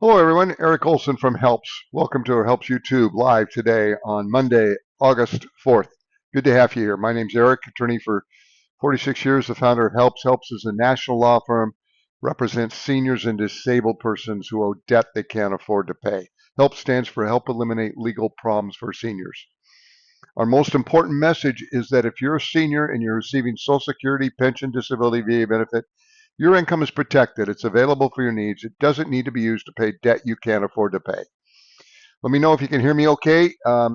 Hello everyone, Eric Olsen from Helps. Welcome to our Helps YouTube live today on Monday, August 4th. Good to have you here. My name's Eric, attorney for 46 years, the founder of Helps. Helps is a national law firm, represents seniors and disabled persons who owe debt they can't afford to pay. Help stands for Help Eliminate Legal Problems for Seniors. Our most important message is that if you're a senior and you're receiving Social Security, pension, disability, VA benefit, your income is protected. It's available for your needs. It doesn't need to be used to pay debt you can't afford to pay. Let me know if you can hear me okay.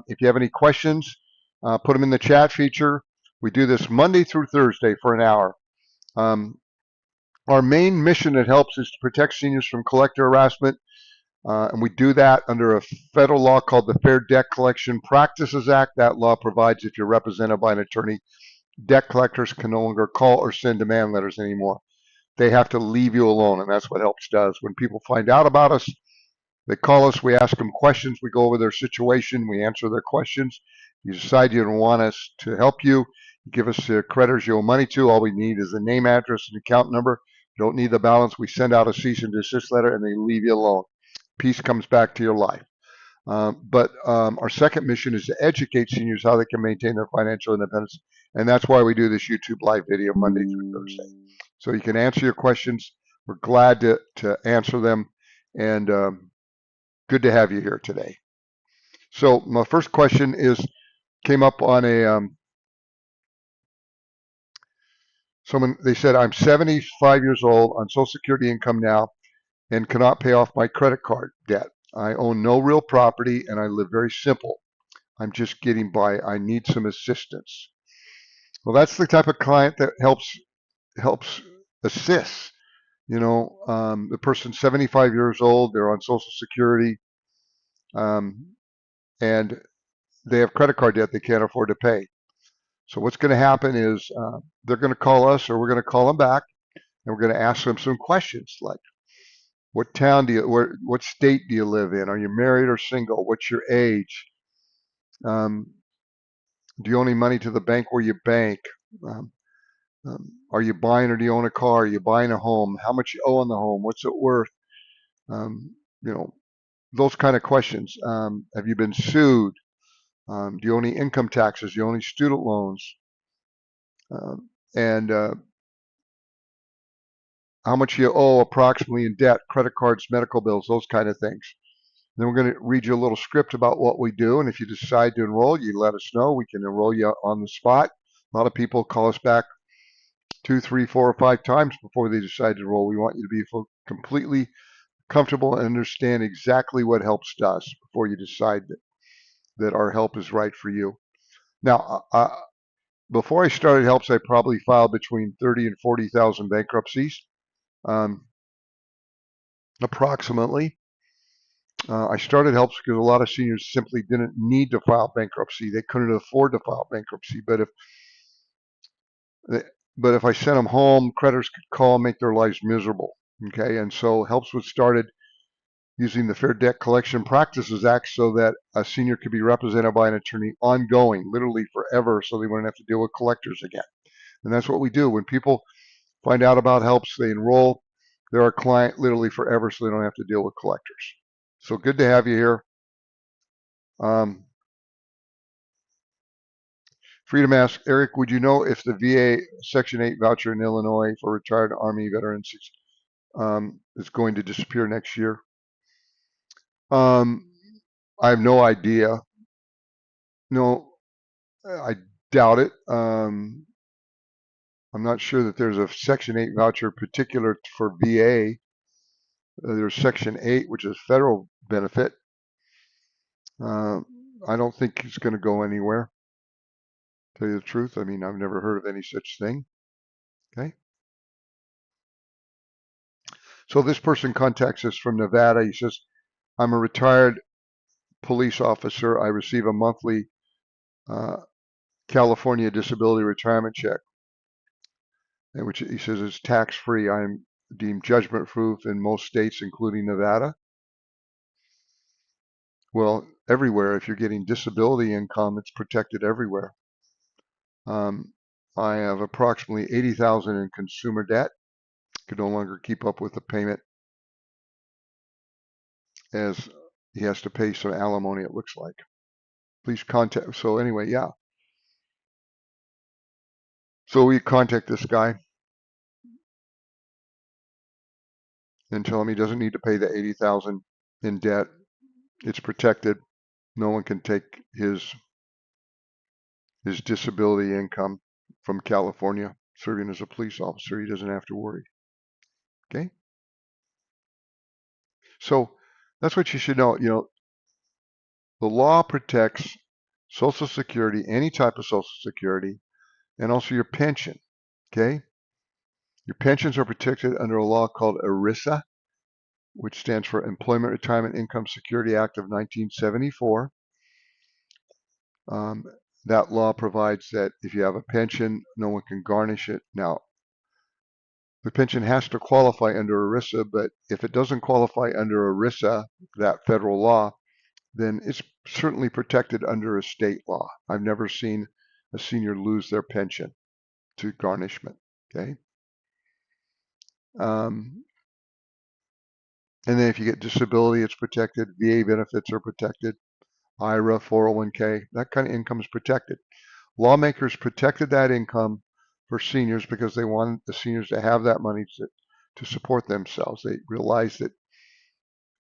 If you have any questions, put them in the chat feature. We do this Monday through Thursday for an hour. Our main mission at Helps is to protect seniors from collector harassment, and we do that under a federal law called the Fair Debt Collection Practices Act. That law provides if you're represented by an attorney, debt collectors can no longer call or send demand letters anymore. They have to leave you alone, and that's what Helps does. When people find out about us, they call us, we ask them questions, we go over their situation, we answer their questions. You decide you don't want us to help you, give us the creditors you owe money to. All we need is a name, address, and account number. Don't need the balance. We send out a cease and desist letter, and they leave you alone. Peace comes back to your life. But our second mission is to educate seniors how they can maintain their financial independence, and that's why we do this YouTube live video Monday through Thursday. So you can answer your questions. We're glad to answer them, and good to have you here today. So my first question came up on a someone. They said, I'm 75 years old on Social Security income now and cannot pay off my credit card debt. I own no real property and I live very simple. I'm just getting by. I need some assistance. Well, that's the type of client that helps assist. The person's 75 years old. They're on Social Security, and they have credit card debt they can't afford to pay. So what's going to happen is they're going to call us, or we're going to call them back, and we're going to ask them some questions like, what town what state do you live in? Are you married or single? What's your age? Do you owe any money to the bank where you bank? Um, are you buying or do you own a car? Are you buying a home? How much you owe on the home? What's it worth? Um, you know, those kind of questions. Have you been sued? Do you owe any income taxes? Do you owe any student loans? And how much you owe approximately in debt, credit cards, medical bills, those kind of things. Then we're going to read you a little script about what we do, and if you decide to enroll, you let us know. We can enroll you on the spot. A lot of people call us back 2, 3, 4, or 5 times before they decide to enroll. We want you to be completely comfortable and understand exactly what Helps does before you decide that our help is right for you. Now, before I started Helps, I probably filed between 30 and 40,000 bankruptcies, approximately. I started Helps because a lot of seniors simply didn't need to file bankruptcy. They couldn't afford to file bankruptcy. But if I sent them home, creditors could call and make their lives miserable. Okay, and so Helps was started using the Fair Debt Collection Practices Act so that a senior could be represented by an attorney ongoing, literally forever, so they wouldn't have to deal with collectors again. And that's what we do. When people find out about Helps, they enroll. They're our client literally forever, so they don't have to deal with collectors. So good to have you here. Freedom asks, Eric, would you know if the VA Section 8 voucher in Illinois for retired Army veterans is going to disappear next year? I have no idea. No, I doubt it. I'm not sure that there's a Section 8 voucher particular for VA. There's Section 8, which is federal benefit. I don't think it's going to go anywhere. Tell you the truth, I mean, I've never heard of any such thing. Okay. So this person contacts us from Nevada. He says, I'm a retired police officer. I receive a monthly California disability retirement check, which he says is tax-free. I am deemed judgment-proof in most states, including Nevada. Well, everywhere. If you're getting disability income, it's protected everywhere. I have approximately $80,000 in consumer debt. Could no longer keep up with the payment. as he has to pay some alimony, it looks like. Please contact. So anyway, yeah. So we contact this guy and tell him he doesn't need to pay the 80,000 in debt. It's protected. No one can take his disability income from California serving as a police officer. He doesn't have to worry. Okay? So that's what you should know. You know, the law protects Social Security, any type of Social Security, and also your pension. Okay? Your pensions are protected under a law called ERISA, which stands for Employment Retirement Income Security Act of 1974. Um, that law provides that if you have a pension, no one can garnish it. Now, the pension has to qualify under ERISA, but if it doesn't qualify under ERISA, that federal law, then it's certainly protected under a state law. I've never seen a senior lose their pension to garnishment. Okay. Um, and then if you get disability, it's protected. VA benefits are protected. IRA, 401k, that kind of income is protected. Lawmakers protected that income for seniors because they wanted the seniors to have that money to support themselves. They realized that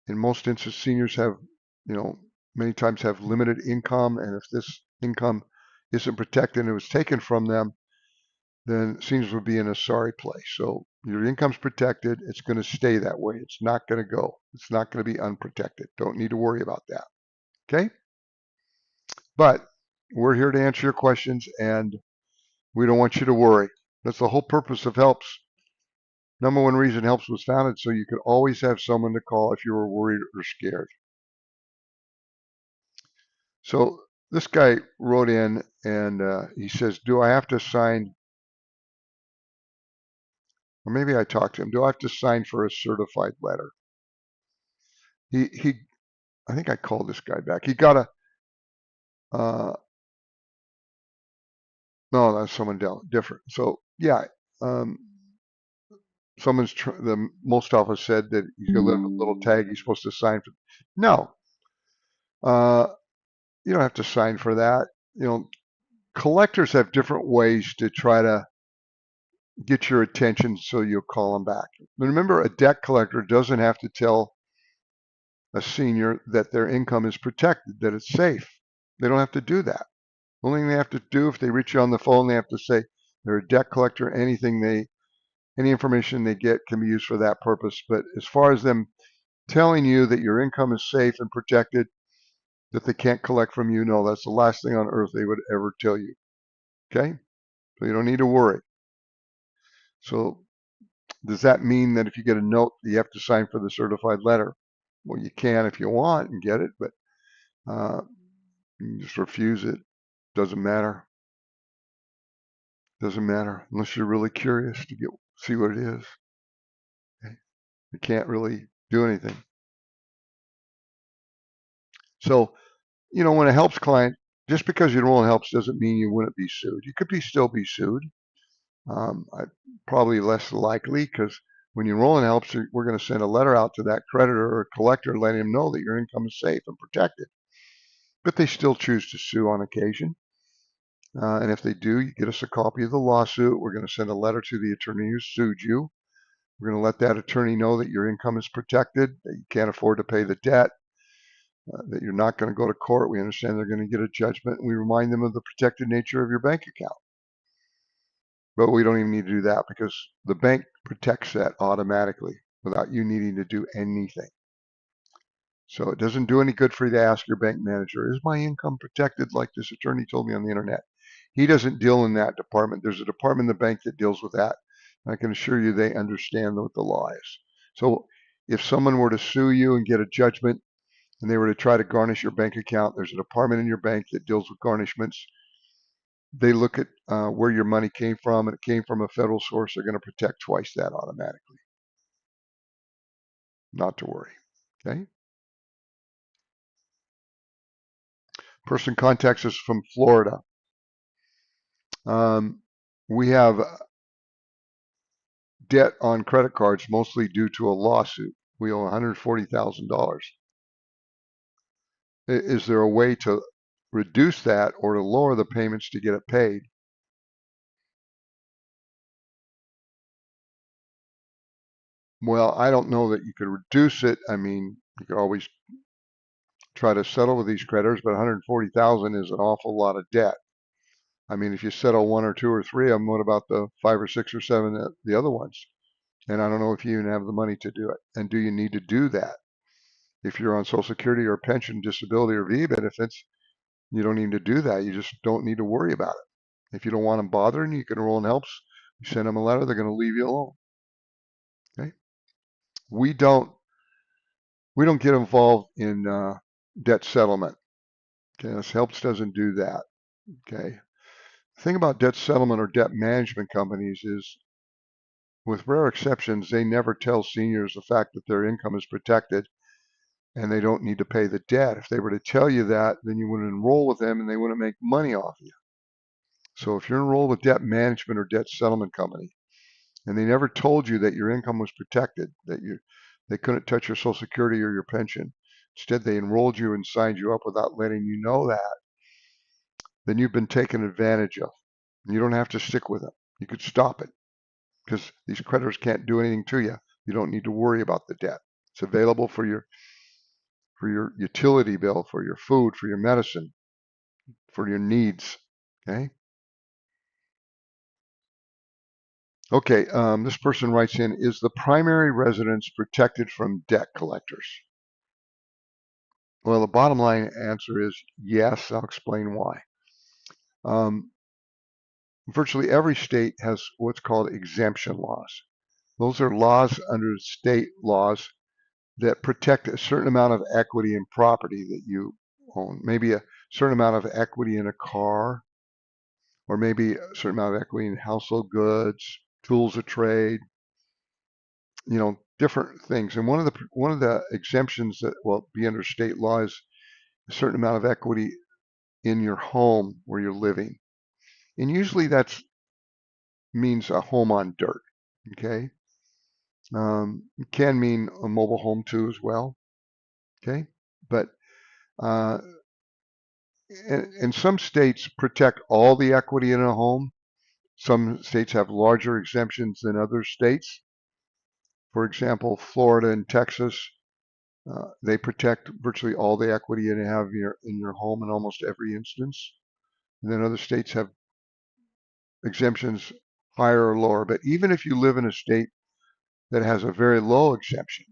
in most instances, seniors have, you know, many times have limited income, and if this income isn't protected and it was taken from them, then seniors would be in a sorry place. So your income's protected. It's going to stay that way. It's not going to go. It's not going to be unprotected. Don't need to worry about that. Okay? But we're here to answer your questions, and we don't want you to worry. That's the whole purpose of HELPS. Number one reason HELPS was founded, so you could always have someone to call if you were worried or scared. So this guy wrote in and he says, do I have to sign, or maybe I talked to him, do I have to sign for a certified letter? He I think I called this guy back. He got a, no, that's someone different. So yeah, um, the most office said that he's got a little tag he's supposed to sign for. No, uh, you don't have to sign for that. You know, collectors have different ways to try to get your attention so you'll call them back. But remember, a debt collector doesn't have to tell a senior that their income is protected, that it's safe. They don't have to do that. The only thing they have to do if they reach you on the phone, they have to say they're a debt collector. Any information they get can be used for that purpose. But as far as them telling you that your income is safe and protected, that they can't collect from you, no, that's the last thing on earth they would ever tell you. Okay? So you don't need to worry. So does that mean that if you get a note, you have to sign for the certified letter? Well, you can if you want and get it, but uh, you can just refuse it. Doesn't matter. Doesn't matter unless you're really curious to see what it is. Okay? You can't really do anything. So, you know, when it helps client, just because you enroll in helps doesn't mean you wouldn't be sued. You could still be sued. Probably less likely because when you enroll in helps, we're going to send a letter out to that creditor or collector letting them know that your income is safe and protected. But they still choose to sue on occasion. And if they do, you get us a copy of the lawsuit. We're going to send a letter to the attorney who sued you. We're going to let that attorney know that your income is protected, that you can't afford to pay the debt, that you're not going to go to court. We understand they're going to get a judgment. And we remind them of the protected nature of your bank account. But we don't even need to do that because the bank protects that automatically without you needing to do anything. So it doesn't do any good for you to ask your bank manager, is my income protected like this attorney told me on the internet? He doesn't deal in that department. There's a department in the bank that deals with that. I can assure you they understand what the law is. So if someone were to sue you and get a judgment and they were to try to garnish your bank account, there's a department in your bank that deals with garnishments. They look at where your money came from, and it came from a federal source. They're going to protect twice that automatically. Not to worry. Okay. Person contacts us from Florida. We have debt on credit cards, mostly due to a lawsuit. We owe $140,000. Is there a way to reduce that or to lower the payments to get it paid? Well, I don't know that you could reduce it. I mean, you could always try to settle with these creditors, but 140,000 is an awful lot of debt. I mean, if you settle one or two or three of them, what about the five or six or seven the other ones? And I don't know if you even have the money to do it. And do you need to do that? If you're on Social Security or pension, disability, or VA benefits, you don't need to do that. You just don't need to worry about it. If you don't want them bothering, you can enroll in helps. You send them a letter, they're going to leave you alone. Okay. We don't we don't get involved in debt settlement. Okay. This helps doesn't do that. Okay. The thing about debt settlement or debt management companies is, with rare exceptions, they never tell seniors the fact that their income is protected and they don't need to pay the debt. If they were to tell you that, then you wouldn't enroll with them and they wouldn't make money off you. So if you're enrolled with debt management or debt settlement company, and they never told you that your income was protected, that they couldn't touch your Social Security or your pension, instead they enrolled you and signed you up without letting you know that, then you've been taken advantage of. And you don't have to stick with them. You could stop it because these creditors can't do anything to you. You don't need to worry about the debt. It's available for your utility bill, for your food, for your medicine, for your needs. Okay. Okay. This person writes in: is the primary residence protected from debt collectors? Well, the bottom line answer is yes. I'll explain why. Um, Virtually every state has what's called exemption laws. Those are laws under state laws that protect a certain amount of equity in property that you own. Maybe a certain amount of equity in a car, or maybe a certain amount of equity in household goods, tools of trade, different things. And one of the exemptions that will be under state law is a certain amount of equity in your home where you're living. And usually that means a home on dirt. Okay. It can mean a mobile home too as well. Okay. But uh, and some states protect all the equity in a home. Some states have larger exemptions than other states. For example, Florida and Texas, they protect virtually all the equity you have in your home in almost every instance. And then other states have exemptions higher or lower. But even if you live in a state that has a very low exemption,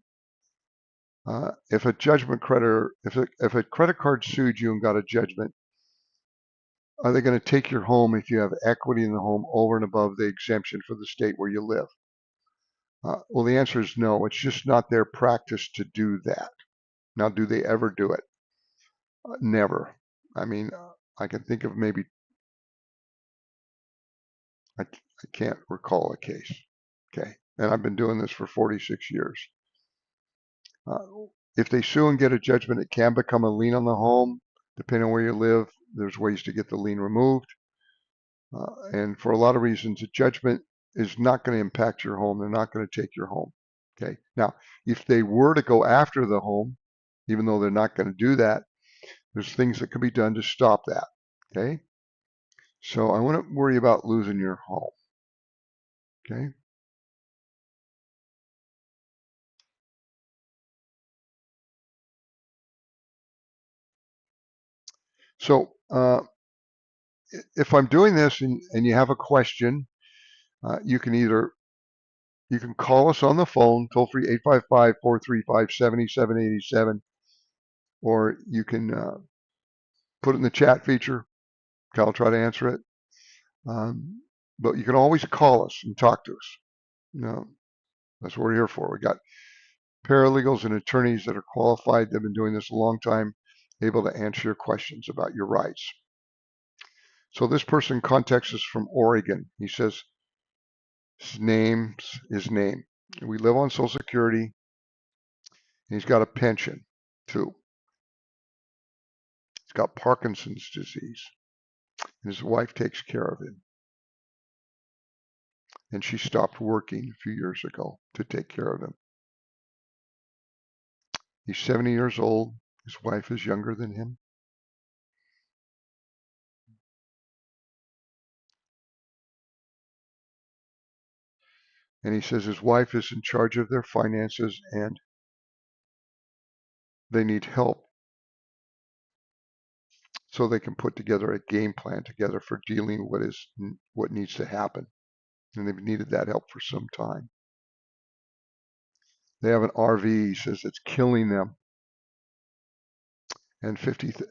if a judgment creditor, if a credit card sued you and got a judgment, are they going to take your home if you have equity in the home over and above the exemption for the state where you live? Well, the answer is no. It's just not their practice to do that. Now, do they ever do it? Never. I mean, I can think of maybe, I can't recall a case. Okay. And I've been doing this for 46 years. If they sue and get a judgment, it can become a lien on the home. Depending on where you live, there's ways to get the lien removed. And for a lot of reasons, a judgment is not going to impact your home. They're not going to take your home. Okay. Now, if they were to go after the home, even though they're not going to do that, there's things that can be done to stop that. Okay. So I wouldn't worry about losing your home. Okay. So if I'm doing this and you have a question, you can call us on the phone, toll free 855-435-7787, or you can put it in the chat feature. Cal will try to answer it. But you can always call us and talk to us. That's what we're here for. We got paralegals and attorneys that are qualified. They've been doing this a long time, able to answer your questions about your rights. So this person contacts us from Oregon. He says his name. We live on Social Security, and he's got a pension too. He's got Parkinson's disease, and his wife takes care of him. And she stopped working a few years ago to take care of him. He's 70 years old. His wife is younger than him. And he says his wife is in charge of their finances and they need help so they can put together a game plan together for dealing with what needs to happen. And they've needed that help for some time. They have an RV. He says it's killing them. And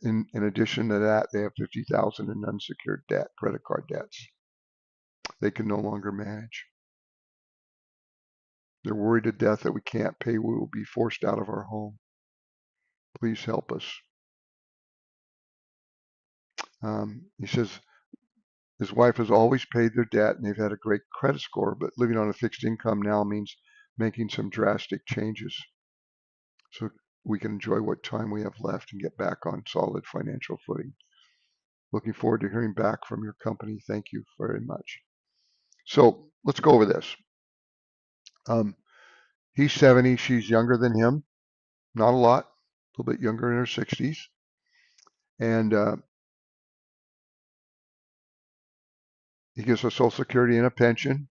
in addition to that, they have 50,000 in unsecured debt, credit card debts. They can no longer manage. They're worried to death that we can't pay. We will be forced out of our home. Please help us. He says his wife has always paid their debt and they've had a great credit score, but living on a fixed income now means making some drastic changes so we can enjoy what time we have left and get back on solid financial footing. Looking forward to hearing back from your company. Thank you very much. So let's go over this. He's 70. She's younger than him. Not a lot. A little bit younger, in her 60s. And he gives her Social Security and a pension.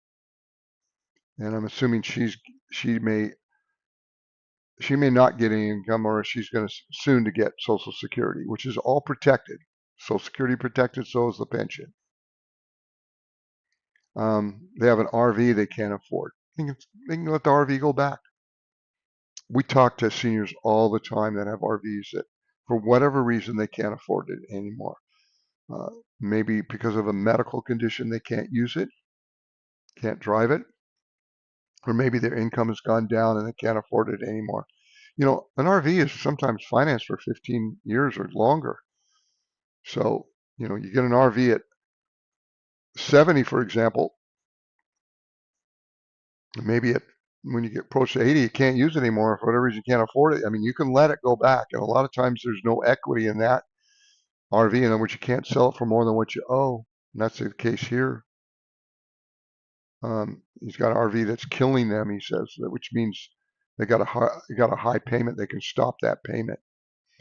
And I'm assuming she may not get any income, or she's going to soon to get Social Security, which is all protected. Social Security protected, so is the pension. They have an RV they can't afford. They can let the RV go back. We talk to seniors all the time that have RVs that, for whatever reason, they can't afford it anymore. Maybe because of a medical condition, they can't use it, can't drive it, or maybe their income has gone down and they can't afford it anymore. You know, an RV is sometimes financed for 15 years or longer. So, you know, you get an RV at 70, for example, maybe when you get approached to 80, you can't use it anymore. For whatever reason, you can't afford it. I mean, you can let it go back. And a lot of times there's no equity in that RV, in other words, you can't sell it for more than what you owe. And that's the case here. He's got an RV that's killing them, he says, which means they got a high payment. They can stop that payment.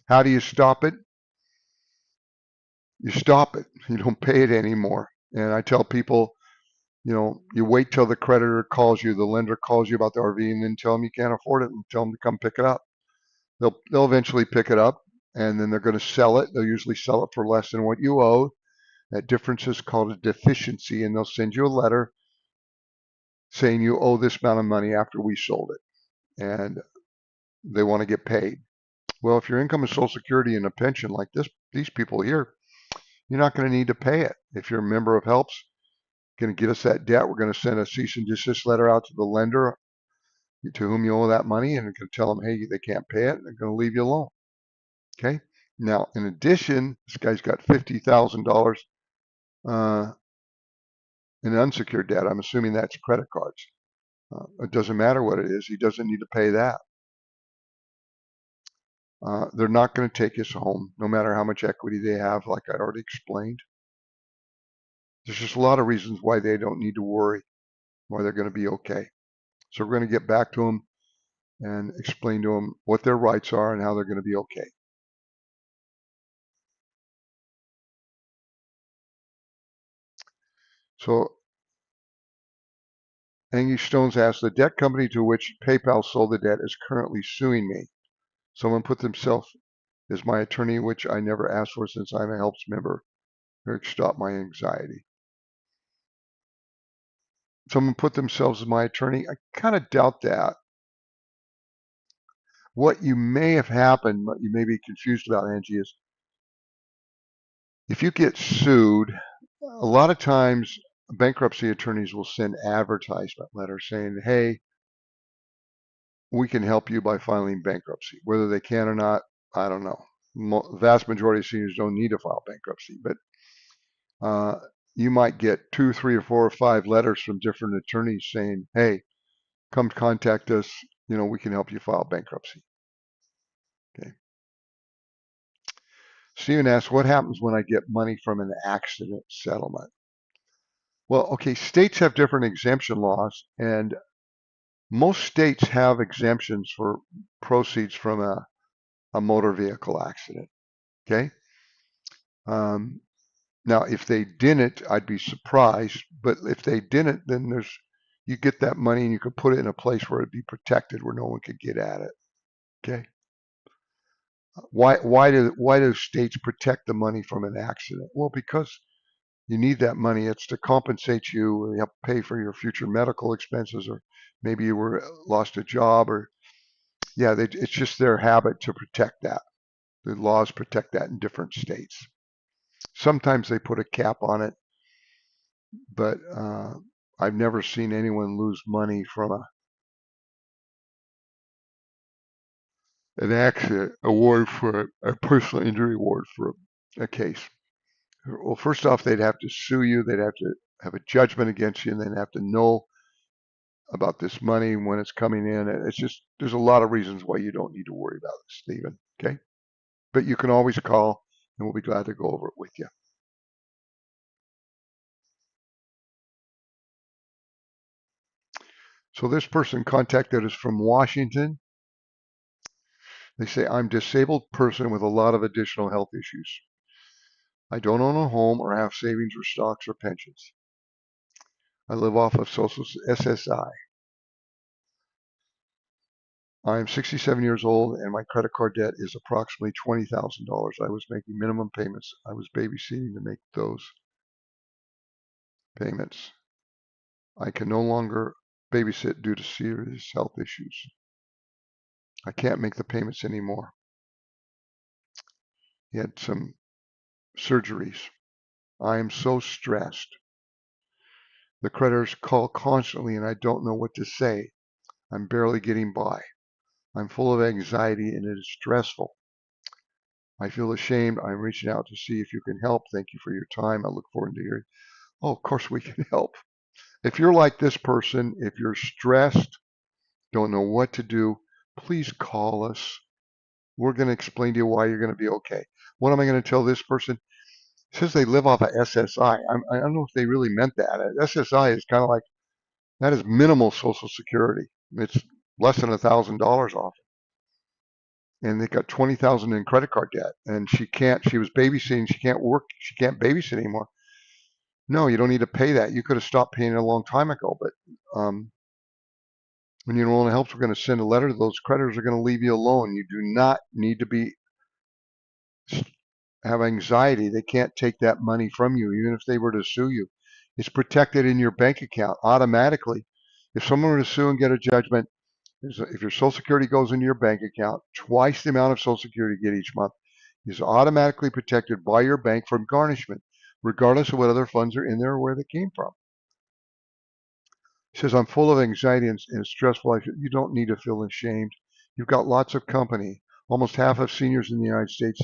How do you stop it? You stop it. You don't pay it anymore. And I tell people, you know, you wait till the creditor calls you, the lender calls you about the RV, and then tell them you can't afford it, and tell them to come pick it up. They'll eventually pick it up, and then they're going to sell it. They'll usually sell it for less than what you owe. That difference is called a deficiency, and they'll send you a letter saying you owe this amount of money after we sold it, and they want to get paid. Well, if your income is Social Security and a pension like these people here, you're not going to need to pay it. If you're a member of HELPS, going to get us that debt, we're going to send a cease and desist letter out to the lender to whom you owe that money, and we're going to tell them, hey, they can't pay it, and they're going to leave you alone. Okay. Now, in addition, this guy's got $50,000 in unsecured debt. I'm assuming that's credit cards. It doesn't matter what it is. He doesn't need to pay that. They're not going to take his home, no matter how much equity they have, like I already explained. There's just a lot of reasons why they don't need to worry, why they're going to be okay. So we're going to get back to them and explain to them what their rights are and how they're going to be okay. So Angie Stones asks, the debt company to which PayPal sold the debt is currently suing me. Someone put themselves as my attorney, which I never asked for since I'm a HELPS member. Eric, stop my anxiety. Someone put themselves as my attorney. I kind of doubt that. What you may have happened, what you may be confused about, Angie, is if you get sued, a lot of times bankruptcy attorneys will send advertisement letters saying, hey, we can help you by filing bankruptcy. Whether they can or not, I don't know. The vast majority of seniors don't need to file bankruptcy, but you might get 2, 3, or 4 or 5 letters from different attorneys saying, hey, come contact us. You know, we can help you file bankruptcy. Okay. Stephen asks, what happens when I get money from an accident settlement? Well, okay, states have different exemption laws, and most states have exemptions for proceeds from a motor vehicle accident. Okay. Um, Now, if they didn't, I'd be surprised. But if they didn't, then you get that money and you could put it in a place where it'd be protected, where no one could get at it. Okay. Why do states protect the money from an accident? Well, because you need that money. It's to compensate you, or you have to pay for your future medical expenses, or maybe you were lost a job, or yeah, it's just their habit to protect that. The laws protect that in different states. Sometimes they put a cap on it, but I've never seen anyone lose money from an accident award for a personal injury award for a case. Well, first off, they'd have to sue you. They'd have to have a judgment against you, and they'd have to know about this money when it's coming in. And it's just, there's a lot of reasons why you don't need to worry about it, Stephen. Okay. But you can always call and we'll be glad to go over it with you. So this person contacted us from Washington. They say, I'm a disabled person with a lot of additional health issues. I don't own a home or have savings or stocks or pensions. I live off of social SSI. I'm 67 years old and my credit card debt is approximately $20,000. I was making minimum payments. I was babysitting to make those payments. I can no longer babysit due to serious health issues. I can't make the payments anymore. He had some surgeries. I am so stressed. The creditors call constantly and I don't know what to say. I'm barely getting by. I'm full of anxiety and it is stressful. I feel ashamed. I'm reaching out to see if you can help. Thank you for your time. I look forward to hearing. Oh, of course we can help. If you're like this person, if you're stressed, don't know what to do, please call us. We're going to explain to you why you're going to be okay. What am I going to tell this person? It says they live off of SSI. I don't know if they really meant that. SSI is kind of like, that is minimal Social Security. It's less than $1,000 off. And they got 20,000 in credit card debt. And she was babysitting. She can't work. She can't babysit anymore. No, you don't need to pay that. You could have stopped paying it a long time ago. But when you enroll in helps, we're going to send a letter to those creditors. Are going to leave you alone. You do not need to have anxiety. They can't take that money from you, even if they were to sue you. It's protected in your bank account automatically. If someone were to sue and get a judgment, if your Social Security goes into your bank account, twice the amount of Social Security you get each month is automatically protected by your bank from garnishment, regardless of what other funds are in there or where they came from. He says, I'm full of anxiety and stressful life. You don't need to feel ashamed. You've got lots of company. Almost half of seniors in the United States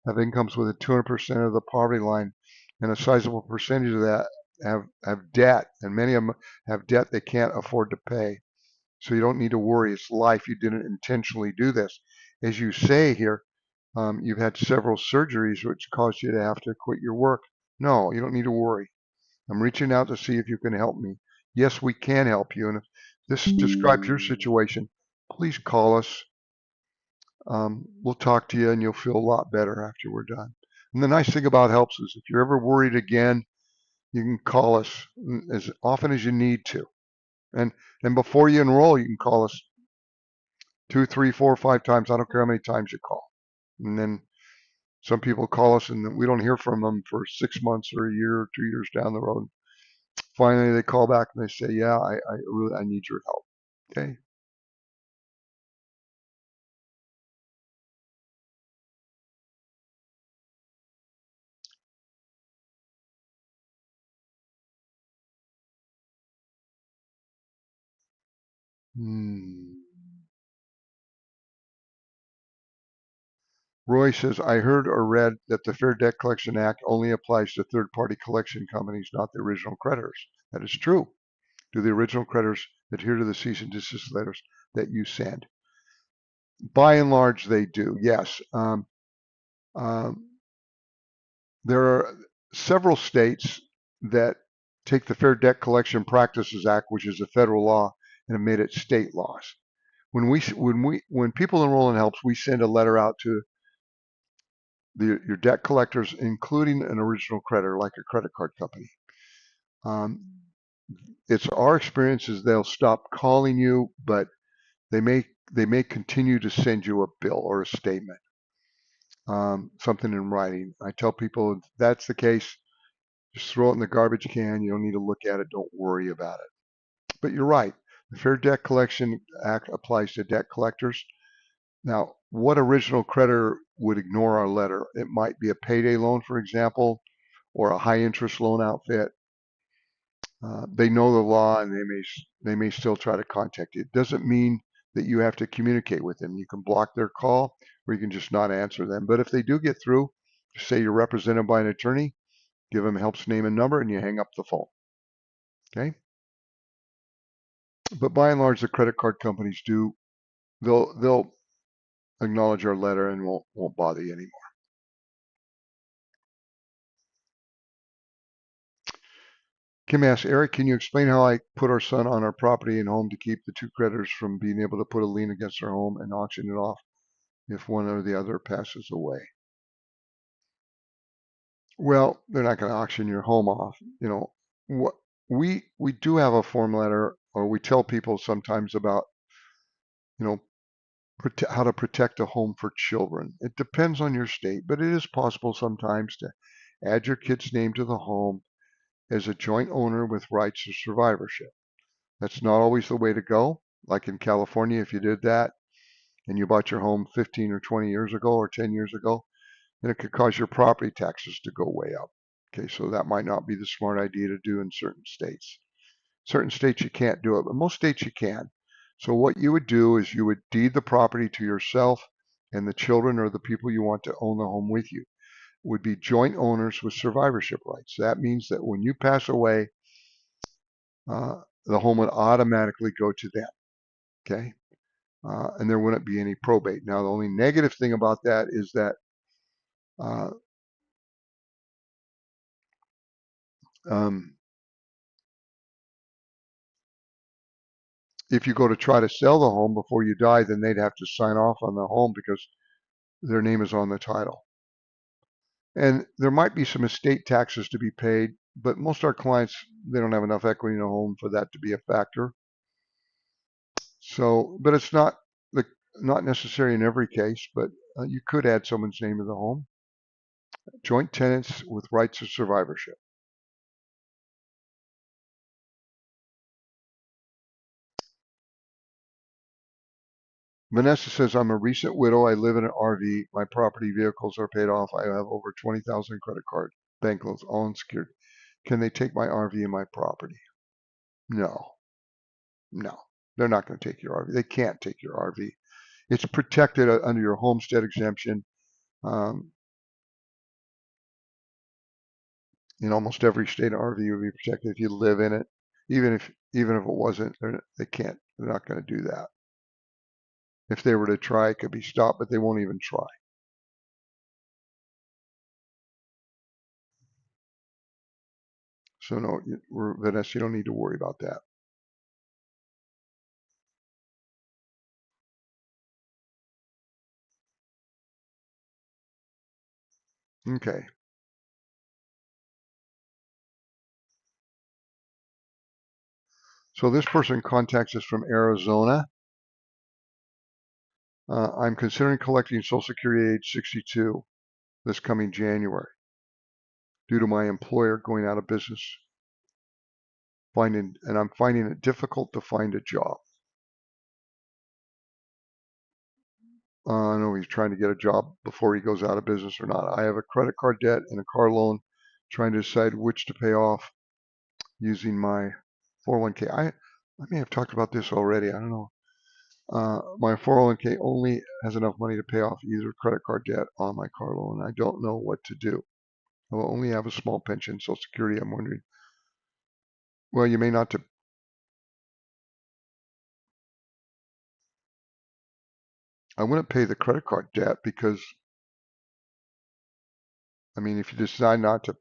have incomes within 200% of the poverty line, and a sizable percentage of that have debt, and many of them have debt they can't afford to pay. So you don't need to worry. It's life. You didn't intentionally do this. As you say here, you've had several surgeries which caused you to have to quit your work. No, you don't need to worry. I'm reaching out to see if you can help me. Yes, we can help you. And if this describes your situation, please call us. We'll talk to you and you'll feel a lot better after we're done. And the nice thing about helps is if you're ever worried again, you can call us as often as you need to. And before you enroll, you can call us 2, 3, 4, 5 times. I don't care how many times you call. And then some people call us and we don't hear from them for 6 months or a year or 2 years down the road. Finally, they call back and they say, yeah, I need your help. Okay. Hmm. Roy says, I heard or read that the Fair Debt Collection Act only applies to third-party collection companies, not the original creditors. That is true. Do the original creditors adhere to the cease and desist letters that you send? By and large, they do, yes. Um, there are several states that take the Fair Debt Collection Practices Act, which is a federal law, and have made it state laws. when people enroll in helps, we send a letter out to your debt collectors, including an original creditor like a credit card company. Um, it's our experience is they'll stop calling you, but they may they may continue to send you a bill or a statement, something in writing. I tell people if that's the case, just throw it in the garbage can. You don't need to look at it. Don't worry about it. But you're right. The Fair Debt Collection Act applies to debt collectors. Now, what original creditor would ignore our letter? It might be a payday loan, for example, or a high interest loan outfit. They know the law and they may still try to contact you. It doesn't mean that you have to communicate with them. You can block their call or you can just not answer them. But if they do get through, just say you're represented by an attorney, give them help's name and number, and you hang up the phone. Okay? But by and large, the credit card companies do they'll acknowledge our letter and won't bother you anymore. Kim asks, Eric, can you explain how I put our son on our property and home to keep the two creditors from being able to put a lien against our home and auction it off if one or the other passes away? Well, they're not going to auction your home off. You know, what we do have a form letter, or we tell people sometimes about, you know, how to protect a home for children. It depends on your state, but it is possible sometimes to add your kid's name to the home as a joint owner with rights of survivorship. That's not always the way to go. Like in California, if you did that and you bought your home 15 or 20 years ago or 10 years ago, then it could cause your property taxes to go way up. Okay, so that might not be the smart idea to do in certain states. Certain states you can't do it, but most states you can. So what you would do is you would deed the property to yourself, and the children or the people you want to own the home with you would be joint owners with survivorship rights. That means that when you pass away, the home would automatically go to them. Okay, and there wouldn't be any probate. Now, the only negative thing about that is that uh, um, if you go to try to sell the home before you die, then they'd have to sign off on the home because their name is on the title. And there might be some estate taxes to be paid, but most of our clients, they don't have enough equity in a home for that to be a factor. So, but it's not necessary in every case, but you could add someone's name to the home. Joint tenants with rights of survivorship. Vanessa says, I'm a recent widow. I live in an RV. My property vehicles are paid off. I have over 20,000 credit card bank loans, all unsecured. Can they take my RV and my property? No, no. They're not going to take your RV. They can't take your RV. It's protected under your homestead exemption. Um, in almost every state, an RV would be protected if you live in it. Even if it wasn't, they can't. They're not going to do that. If they were to try, it could be stopped, but they won't even try. So no, Vanessa, you don't need to worry about that. Okay. So this person contacts us from Arizona. I'm considering collecting Social Security age 62 this coming January due to my employer going out of business. I'm finding it difficult to find a job. I don't know if he's trying to get a job before he goes out of business or not. I have a credit card debt and a car loan, trying to decide which to pay off using my 401k. I may have talked about this already. I don't know. My 401k only has enough money to pay off either credit card debt or my car loan. I don't know what to do. I will only have a small pension, Social Security. I'm wondering. Well, you may not. I wouldn't pay the credit card debt because, I mean, if you decide not to,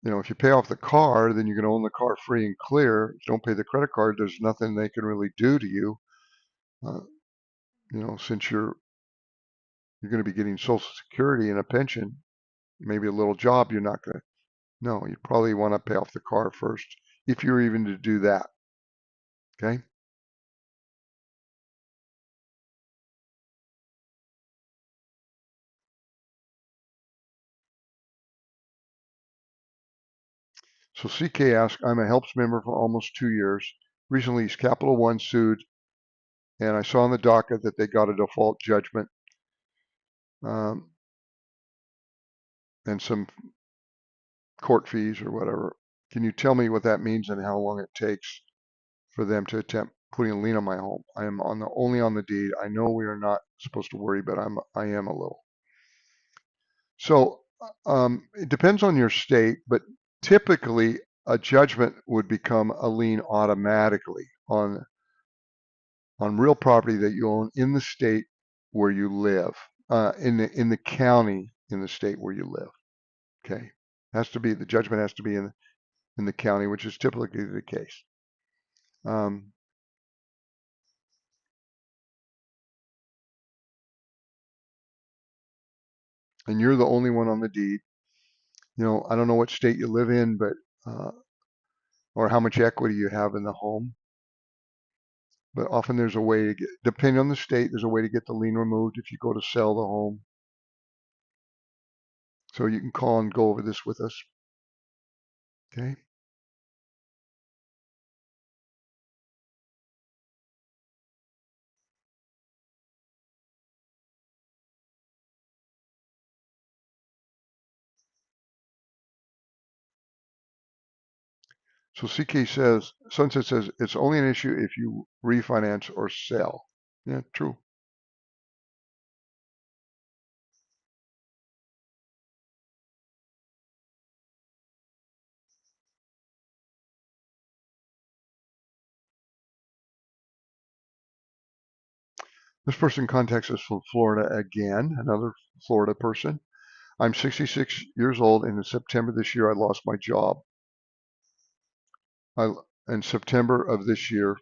If you pay off the car, then you're going to own the car free and clear. If you don't pay the credit card, there's nothing they can really do to you. Uh, since you're going to be getting Social Security and a pension, maybe a little job, you're not going to. No, you probably want to pay off the car first, if you're even to do that. Okay. So CK asks, I'm a HELPS member for almost 2 years. Recently, Capital One sued, and I saw on the docket that they got a default judgment um, and some court fees or whatever. Can you tell me what that means and how long it takes for them to attempt putting a lien on my home? I am only on the deed. I know we are not supposed to worry, but I am a little. So it depends on your state, but typically a judgment would become a lien automatically on real property that you own in the state where you live, in the county in the state where you live. Okay, the judgment has to be in the county, which is typically the case. Um, and you're the only one on the deed. I don't know what state you live in, but or how much equity you have in the home. But often there's a way to depending on the state, there's a way to get the lien removed if you go to sell the home. So you can call and go over this with us. Okay. So CK says, Sunset says, it's only an issue if you refinance or sell. Yeah, true. This person contacts us from Florida again, another Florida person. I'm 66 years old, and in September this year, I lost my job. In September of this year,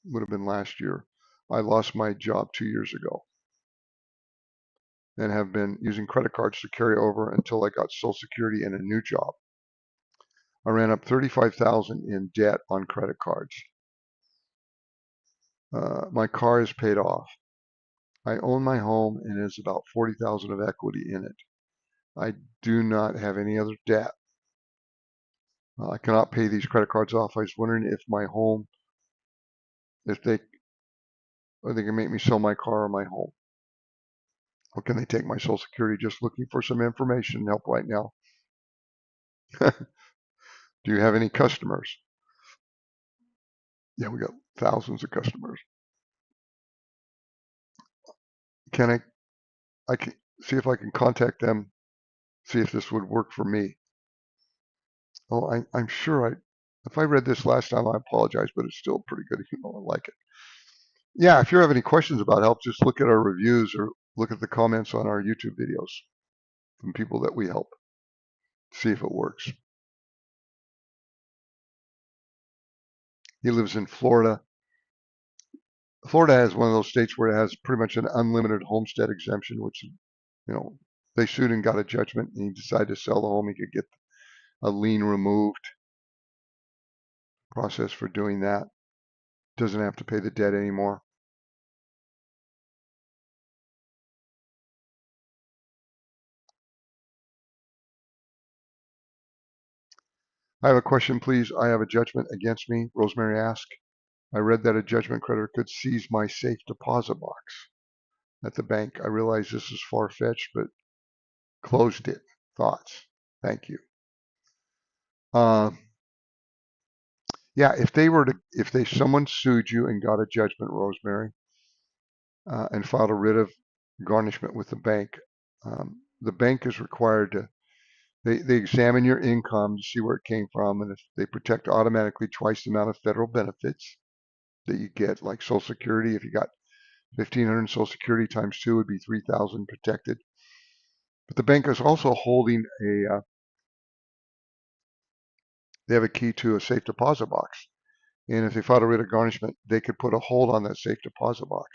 would have been last year, I lost my job 2 years ago and have been using credit cards to carry over until I got Social Security and a new job. I ran up 35,000 in debt on credit cards. My car is paid off. I own my home and there's about 40,000 of equity in it. I do not have any other debt. I cannot pay these credit cards off. I was wondering if my home, if they, or they can make me sell my car or my home. Or can they take my Social Security? Just looking for some information and help right now. Do you have any customers? Yeah, we got thousands of customers. Can I can see if I can contact them, see if this would work for me. Oh, I'm sure if I read this last time, I apologize, but it's still pretty good. I like it. Yeah, if you have any questions about help, just look at our reviews or look at the comments on our YouTube videos from people that we help. See if it works. He lives in Florida. Florida has one of those states where it has pretty much an unlimited homestead exemption, which, they sued and got a judgment, and he decided to sell the home. He could get a lien removed. Process for doing that. Doesn't have to pay the debt anymore. I have a question, please. I have a judgment against me, Rosemary asked. I read that a judgment creditor could seize my safe deposit box at the bank. I realize this is far-fetched, but closed it. Thoughts? Thank you. Yeah, if someone sued you and got a judgment, Rosemary, and filed a writ of garnishment with the bank is required to, they examine your income to see where it came from, and if they protect automatically twice the amount of federal benefits that you get, like Social Security. If you got 1,500 Social Security times two would be 3,000 protected. But the bank is also holding they have a key to a safe deposit box. And if they filed a writ of garnishment, they could put a hold on that safe deposit box.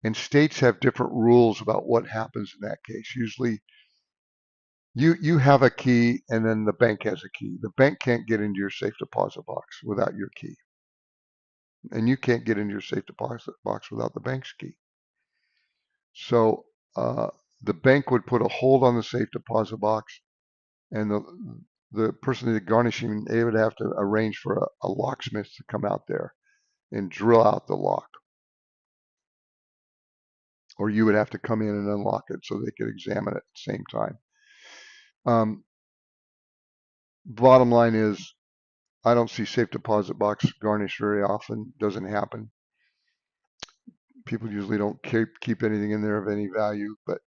And states have different rules about what happens in that case. Usually you have a key and then the bank has a key. The bank can't get into your safe deposit box without your key. And you can't get into your safe deposit box without the bank's key. So the bank would put a hold on the safe deposit box, and the person that did garnishing, they would have to arrange for a locksmith to come out there and drill out the lock. Or you would have to come in and unlock it so they could examine it at the same time. Bottom line is, I don't see safe deposit box garnished very often. Doesn't happen. People usually don't keep anything in there of any value, but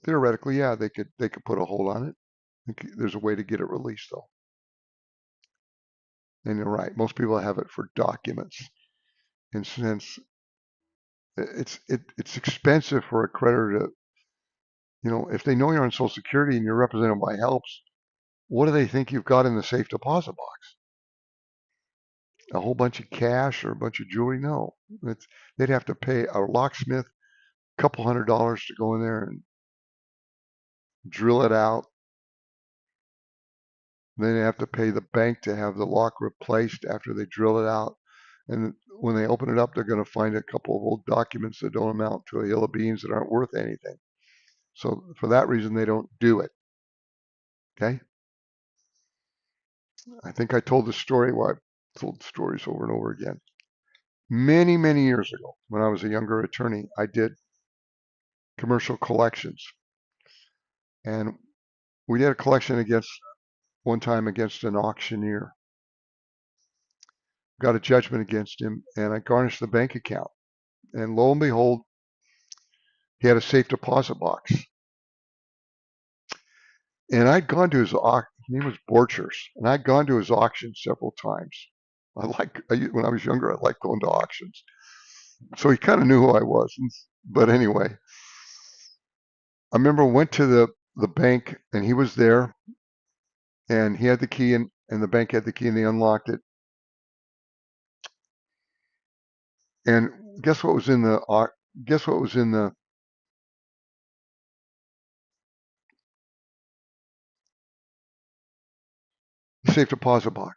theoretically, yeah, they could put a hold on it. There's a way to get it released though. And you're right, most people have it for documents. And since it's expensive for a creditor to, if they know you're on Social Security and you're represented by helps, what do they think you've got in the safe deposit box? A whole bunch of cash or a bunch of jewelry? No, they'd have to pay a locksmith a couple $100 to go in there and drill it out. Then they have to pay the bank to have the lock replaced after they drill it out. And when they open it up, they're going to find a couple of old documents that don't amount to a hill of beans that aren't worth anything. So for that reason, they don't do it. Okay? I think I told the story. Well, I've told stories over and over again. Many, many years ago, when I was a younger attorney, I did commercial collections. And we did a collection one time against an auctioneer. Got a judgment against him, and I garnished the bank account. And lo and behold, he had a safe deposit box. And I'd gone to his auction. His name was Borchers, and I'd gone to his auction several times. When I was younger, I liked going to auctions. So he kind of knew who I was. But anyway, I remember I went to the bank, and he was there, and he had the key, and the bank had the key, and they unlocked it. And guess what was in the safe deposit box?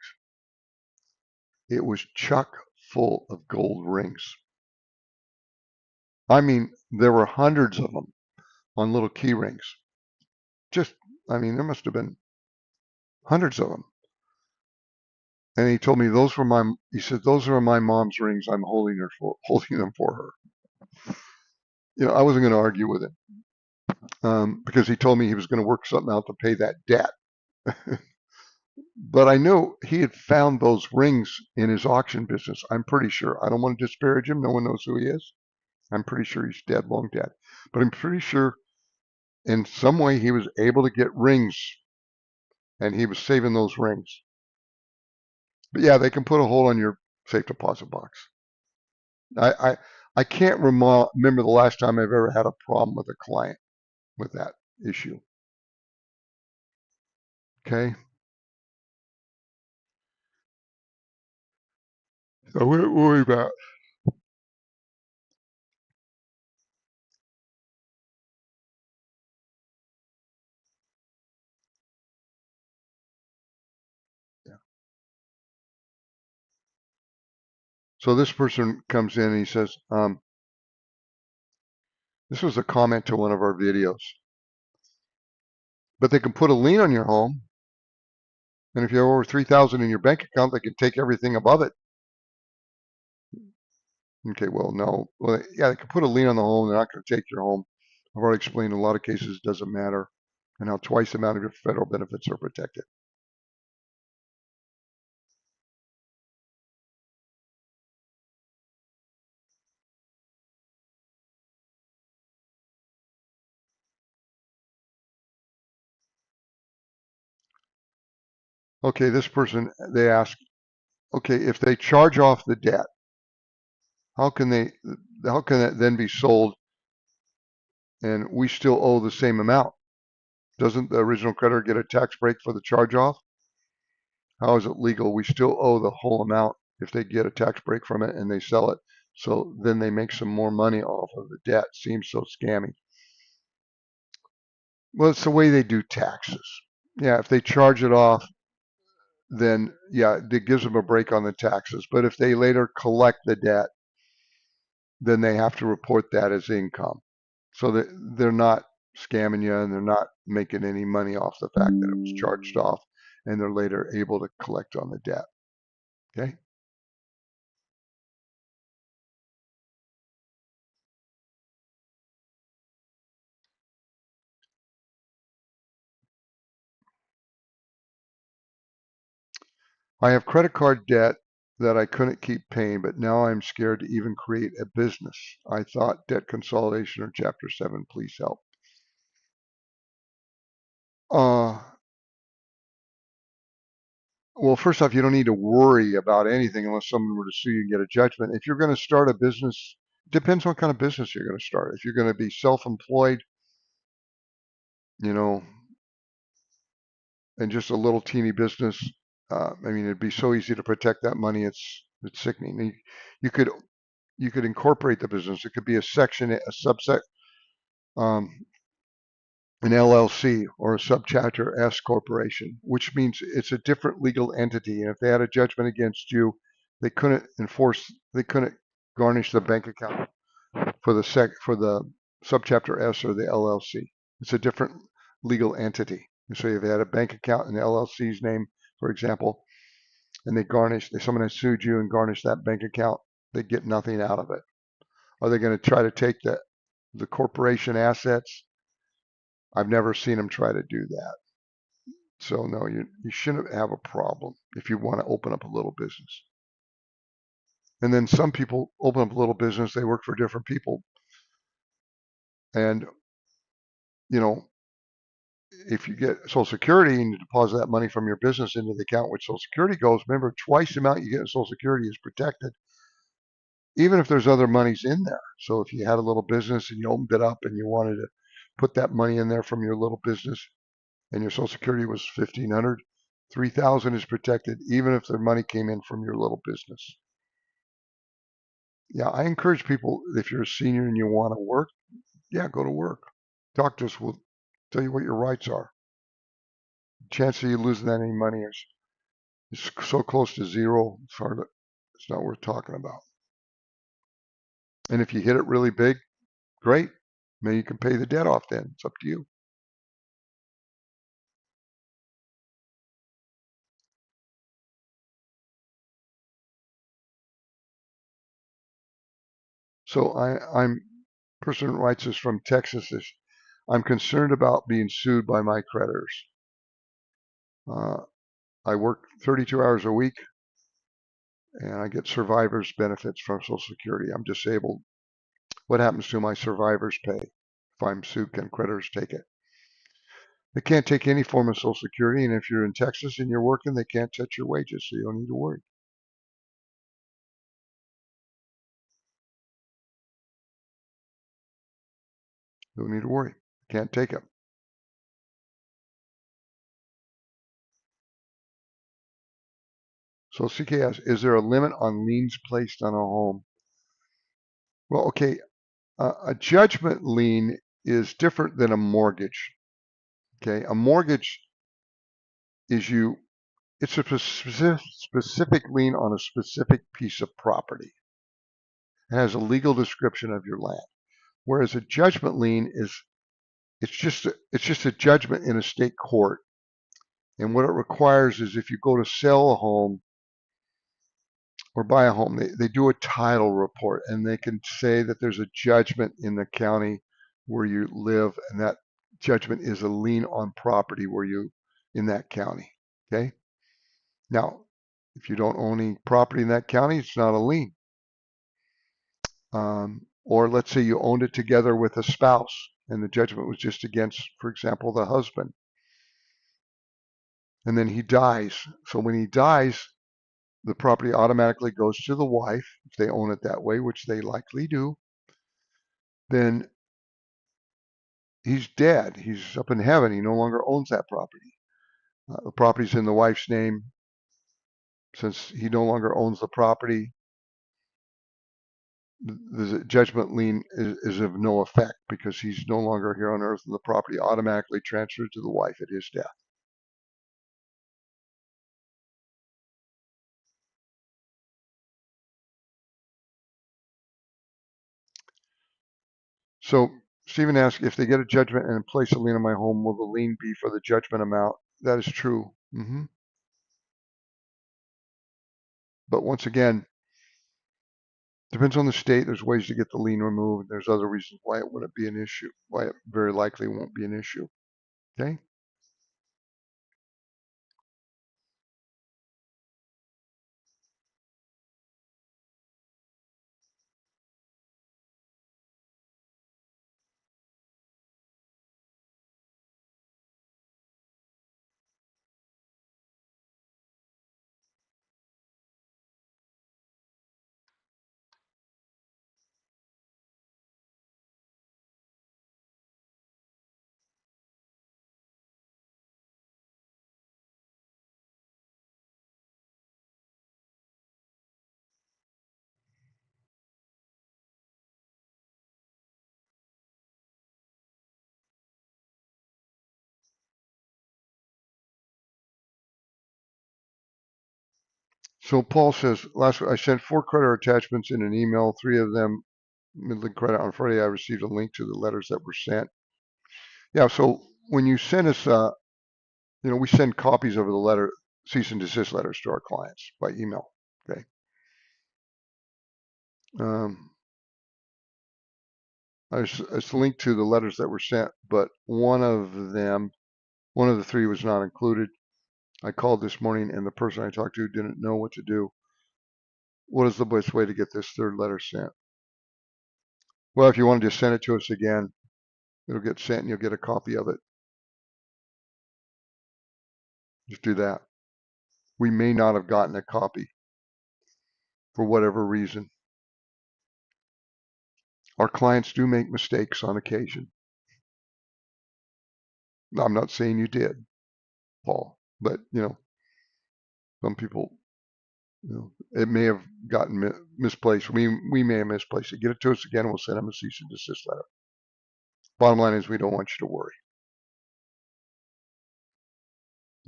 It was chock full of gold rings. I mean, there were hundreds of them on little key rings. There must have been hundreds of them. And he told me he said, those are my mom's rings. I'm holding them for her. I wasn't going to argue with him because he told me he was going to work something out to pay that debt. But I knew he had found those rings in his auction business. I'm pretty sure. I don't want to disparage him. No one knows who he is. I'm pretty sure he's dead, long dead. But I'm pretty sure in some way he was able to get rings, and he was saving those rings. But yeah, they can put a hold on your safe deposit box. I can't remember the last time I've ever had a problem with a client with that issue. Okay. So what worry about? Yeah. So this person comes in and he says, this was a comment to one of our videos. But they can put a lien on your home, and if you have over $3,000 in your bank account, they can take everything above it. Okay, well, no. Well, yeah, they can put a lien on the home. They're not going to take your home. I've already explained in a lot of cases it doesn't matter, and how twice the amount of your federal benefits are protected. Okay, this person, they ask, okay, if they charge off the debt, how can it then be sold and we still owe the same amount? Doesn't the original creditor get a tax break for the charge off? How is it legal? We still owe the whole amount if they get a tax break from it and they sell it. So then they make some more money off of the debt. Seems so scammy. Well, it's the way they do taxes. Yeah, if they charge it off, then yeah, it gives them a break on the taxes. But if they later collect the debt, then they have to report that as income. So that they're not scamming you and they're not making any money off the fact that it was charged off and they're later able to collect on the debt. Okay. I have credit card debt that I couldn't keep paying, but now I'm scared to even create a business. I thought debt consolidation or Chapter 7, please help. Uh, well, first off, you don't need to worry about anything unless someone were to sue you and get a judgment. If you're going to start a business, depends what kind of business you're going to start. If you're going to be self-employed, you know, and just a little teeny business, I mean, it'd be so easy to protect that money. It's sickening. You could you could incorporate the business. It could be a section, a subset, um, an LLC or a subchapter S corporation, which means it's a different legal entity. And if they had a judgment against you, they couldn't garnish the bank account for the subchapter S or the LLC. It's a different legal entity. And so if they had a bank account in the LLC's name, for example, and someone has sued you and garnished that bank account, they get nothing out of it. Are they going to try to take the corporation assets? I've never seen them try to do that. So no, you shouldn't have a problem if you want to open up a little business. And then some people open up a little business, they work for different people. And, you know, if you get Social Security and you deposit that money from your business into the account which Social Security goes, remember twice the amount you get in Social Security is protected, even if there's other monies in there. So if you had a little business and you opened it up and you wanted to put that money in there from your little business and your Social Security was 1,500, 3,000 is protected, even if the money came in from your little business. Yeah, I encourage people, if you're a senior and you want to work, yeah, go to work. Talk to us. We'll tell you what your rights are. Chance of you losing any money is so close to zero. It's not worth talking about. And if you hit it really big, great. Maybe you can pay the debt off then. It's up to you. So I'm person who writes this from Texas. I'm concerned about being sued by my creditors. Uh, I work 32 hours a week and I get survivor's benefits from Social Security. I'm disabled. What happens to my survivor's pay? If I'm sued, can creditors take it? They can't take any form of Social Security, and if you're in Texas and you're working, they can't touch your wages, so you don't need to worry. You don't need to worry. Can't take it. So CK asks, is there a limit on liens placed on a home? Well, okay, a judgment lien is different than a mortgage. Okay, a mortgage is it's a specific lien on a specific piece of property. It has a legal description of your land. Whereas a judgment lien it's just a judgment in a state court. And what it requires is if you go to sell a home or buy a home, they do a title report and they can say that there's a judgment in the county where you live, and that judgment is a lien on property where you in that county. Okay. Now, if you don't own any property in that county, it's not a lien. Or let's say you owned it together with a spouse and the judgment was just against, for example, the husband. And then he dies. So when he dies, the property automatically goes to the wife if they own it that way, which they likely do. Then he's dead. He's up in heaven. He no longer owns that property. The property's in the wife's name. Since he no longer owns the property, the judgment lien is of no effect because he's no longer here on earth and the property automatically transferred to the wife at his death. So Stephen asked, if they get a judgment and place a lien on my home, will the lien be for the judgment amount? That is true. But once again, depends on the state. There's ways to get the lien removed. There's other reasons why it wouldn't be an issue, why it very likely won't be an issue. Okay. So Paul says, last week I sent 4 creditor attachments in an email, 3 of them Midland credit. On Friday, I received a link to the letters that were sent. Yeah. So when you send us, we send copies of the letter, cease and desist letters to our clients by email. Okay. It's a link to the letters that were sent, but one of the 3 was not included. I called this morning and the person I talked to didn't know what to do. What is the best way to get this 3rd letter sent? Well, if you want to just send it to us again, it'll get sent and you'll get a copy of it. Just do that. We may not have gotten a copy for whatever reason. Our clients do make mistakes on occasion. I'm not saying you did, Paul, but some people, it may have gotten misplaced. We may have misplaced it. Get it to us again. We'll send them a cease and desist letter. Bottom line is we don't want you to worry.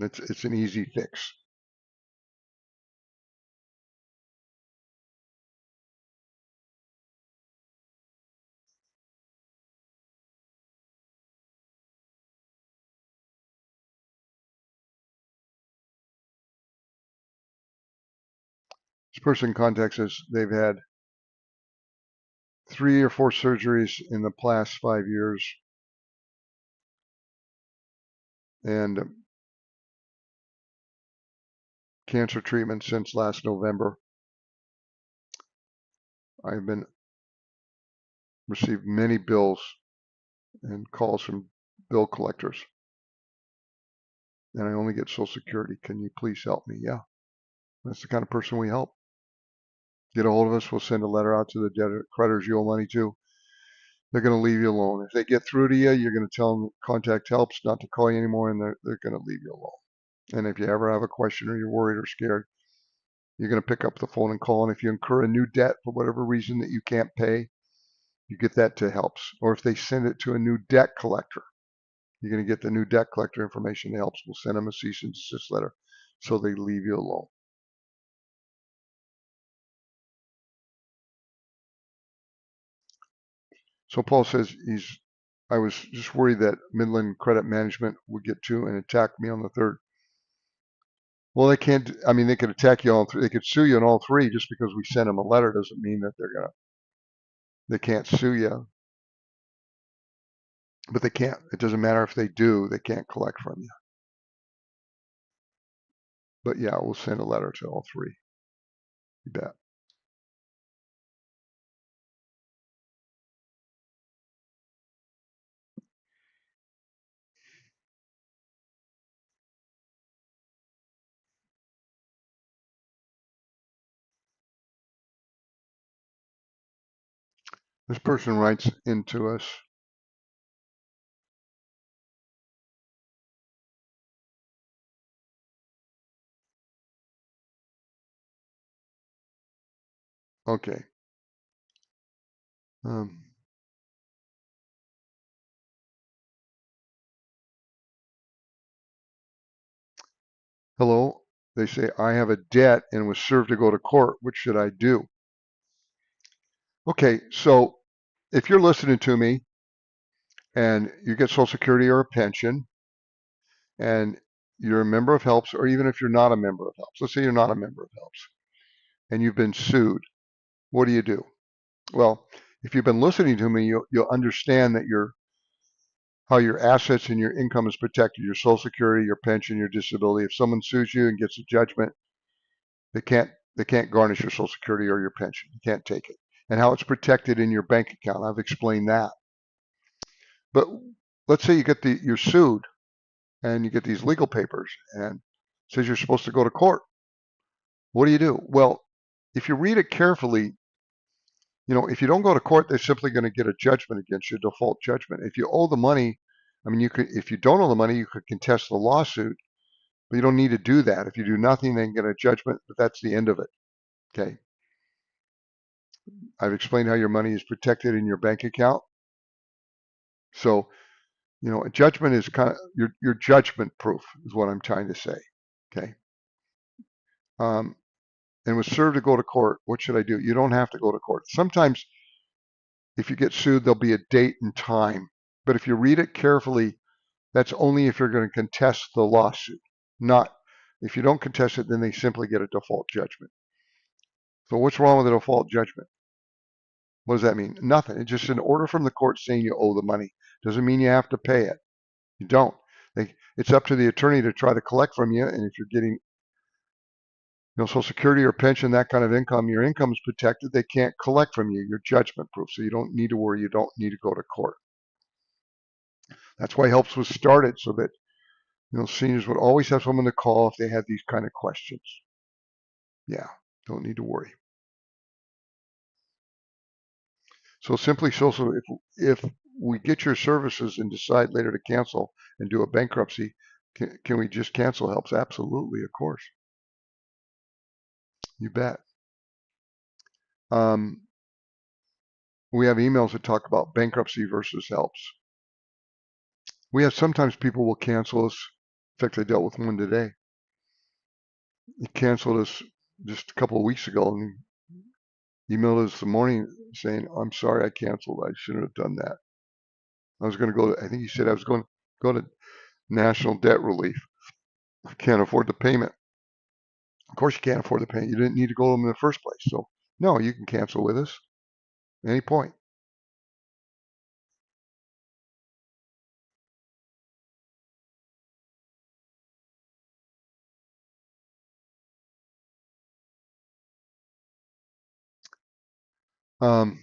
It's an easy fix. This person contacts us. They've had 3 or 4 surgeries in the past 5 years, and cancer treatment since last November. I've been received many bills and calls from bill collectors, and I only get Social Security. Can you please help me? Yeah, that's the kind of person we help. Get a hold of us. We'll send a letter out to the creditors you owe money to. They're going to leave you alone. If they get through to you, you're going to tell them contact helps not to call you anymore, and they're going to leave you alone. And if you ever have a question or you're worried or scared, you're going to pick up the phone and call. And if you incur a new debt for whatever reason that you can't pay, you get that to helps. Or if they send it to a new debt collector, you're going to get the new debt collector information that helps. We'll send them a cease and desist letter so they leave you alone. So Paul says I was just worried that Midland Credit Management would get to and attack me on the 3rd. Well, they can't. I mean, they could attack you on 3. They could sue you on all 3. Just because we send them a letter doesn't mean that they can't sue you. But they can't. It doesn't matter if they do. They can't collect from you. But yeah, we'll send a letter to all 3. You bet. This person writes into us. Okay. Um, Hello. They say, I have a debt and was served to go to court. What should I do? Okay, so if you're listening to me and you get Social Security or a pension and you're a member of HELPS, or even if you're not a member of HELPS, let's say you're not a member of HELPS and you've been sued, what do you do? Well, if you've been listening to me, you'll understand that how your assets and your income is protected, your Social Security, your pension, your disability. If someone sues you and gets a judgment, they can't garnish your Social Security or your pension. You can't take it. And how it's protected in your bank account. I've explained that. But let's say you're sued and you get these legal papers and it says you're supposed to go to court. What do you do? Well, if you read it carefully, if you don't go to court, they're simply going to get a judgment against you, default judgment. If you owe the money, I mean, if you don't owe the money, you could contest the lawsuit, but you don't need to do that. If you do nothing, they can get a judgment, but that's the end of it. Okay. I've explained how your money is protected in your bank account. So, a judgment is kind of your judgment proof is what I'm trying to say. Okay. Um, and was served to go to court. What should I do? You don't have to go to court. Sometimes if you get sued, there'll be a date and time. But if you read it carefully, that's only if you're going to contest the lawsuit. Not if you don't contest it, then they simply get a default judgment. So what's wrong with a default judgment? What does that mean? Nothing. It's just an order from the court saying you owe the money. Doesn't mean you have to pay it. You don't. It's up to the attorney to try to collect from you. And if you're getting Social Security or pension, that kind of income, your income is protected. They can't collect from you. You're judgment proof. So you don't need to worry. You don't need to go to court. That's why HELPS was started, so that seniors would always have someone to call if they had these kind of questions. Yeah, don't need to worry. So simply social, if we get your services and decide later to cancel and do a bankruptcy, can we just cancel HELPS? Absolutely, of course. You bet. Um, we have emails that talk about bankruptcy versus HELPS. We have sometimes people will cancel us. In fact, I dealt with one today. He canceled us just a couple of weeks ago and emailed us the morning saying, I'm sorry I canceled. I shouldn't have done that. I was going to go to, I think he said I was going to go to national debt relief. I can't afford the payment. Of course you can't afford the payment. You didn't need to go to them in the first place. So no, you can cancel with us at any point. Um,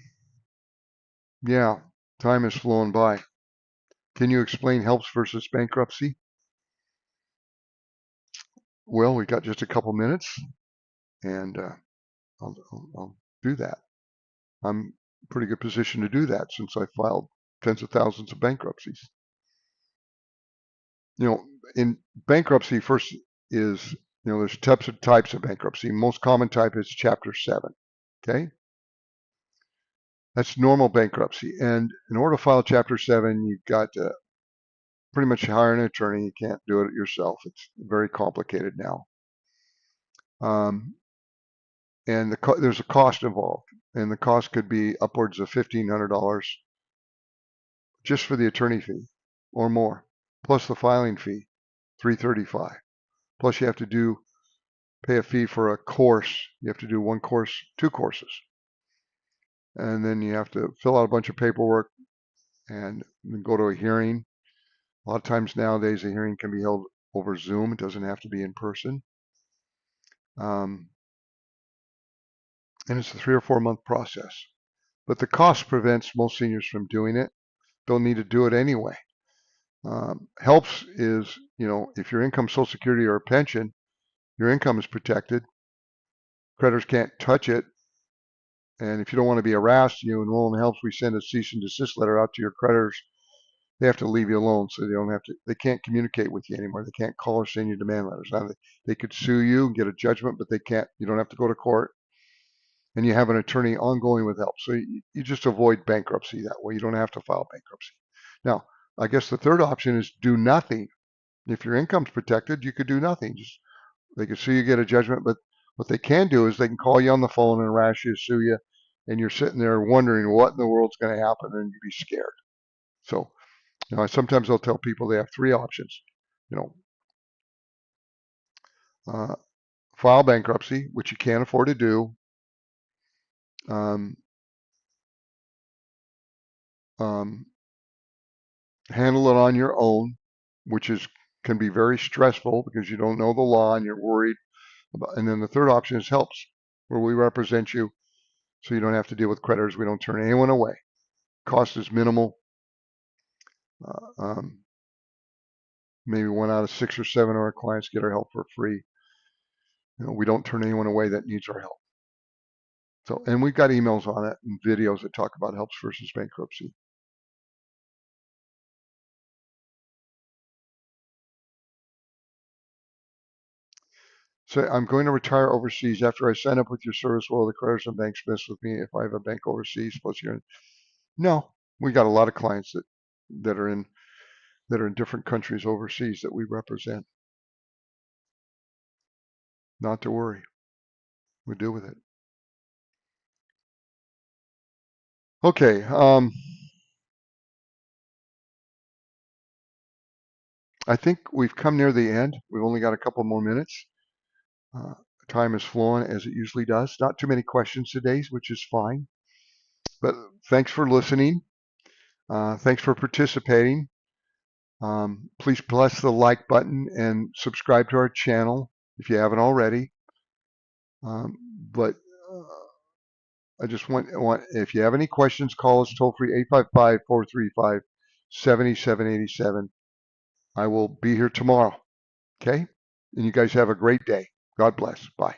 yeah, time has flown by. Can you explain HELPS versus bankruptcy? Well, we got just a couple minutes, and I'll do that. I'm in a pretty good position to do that since I filed tens of thousands of bankruptcies. In bankruptcy, first is, there's types of bankruptcy. Most common type is Chapter 7. Okay? That's normal bankruptcy. And in order to file Chapter 7, you've got to pretty much hire an attorney. You can't do it yourself. It's very complicated now. And there's a cost involved. And the cost could be upwards of $1,500 just for the attorney fee or more, plus the filing fee, $335. Plus you have to pay a fee for a course. You have to do one course, 2 courses. And then you have to fill out a bunch of paperwork and then go to a hearing. A lot of times nowadays, a hearing can be held over Zoom. It doesn't have to be in person. And it's a 3 or 4 month process. But the cost prevents most seniors from doing it. They'll need to do it anyway. HELPS is, if your income, Social Security, or a pension, your income is protected. Creditors can't touch it. And if you don't want to be harassed, you enroll in HELPS, we send a cease and desist letter out to your creditors. They have to leave you alone, so they can't communicate with you anymore. They can't call or send you demand letters. Now, they could sue you and get a judgment, but they can't. You don't have to go to court. and you have an attorney ongoing with help. So you just avoid bankruptcy that way. You don't have to file bankruptcy. Now, I guess the third option is do nothing. If your income's protected, you could do nothing. Just they could sue you, get a judgment, but what they can do is they can call you on the phone and harass you, sue you, and you're sitting there wondering what in the world's going to happen, and you'd be scared. So, sometimes I'll tell people they have three options. You know, uh, file bankruptcy, which you can't afford to do. Um, um, Handle it on your own, which can be very stressful because you don't know the law and you're worried about. And then the third option is helps, where we represent you, so you don't have to deal with creditors. We don't turn anyone away. Cost is minimal. Uh, um, Maybe 1 out of 6 or 7 of our clients get our help for free. We don't turn anyone away that needs our help. So, and we've got emails on it and videos that talk about helps versus bankruptcy. So I'm going to retire overseas after I sign up with your service. Will the creditors and banks mess with me if I have a bank overseas? Plus, no, we got a lot of clients that are in different countries overseas that we represent. Not to worry, we deal with it. Okay. I think we've come near the end. We've only got a couple more minutes. Uh, Time is flowing as it usually does. Not too many questions today, which is fine. But thanks for listening. Thanks for participating. Please press the like button and subscribe to our channel if you haven't already. Um, but I just want, if you have any questions, call us toll free 855-435-7787. I will be here tomorrow. Okay? And you guys have a great day. God bless. Bye.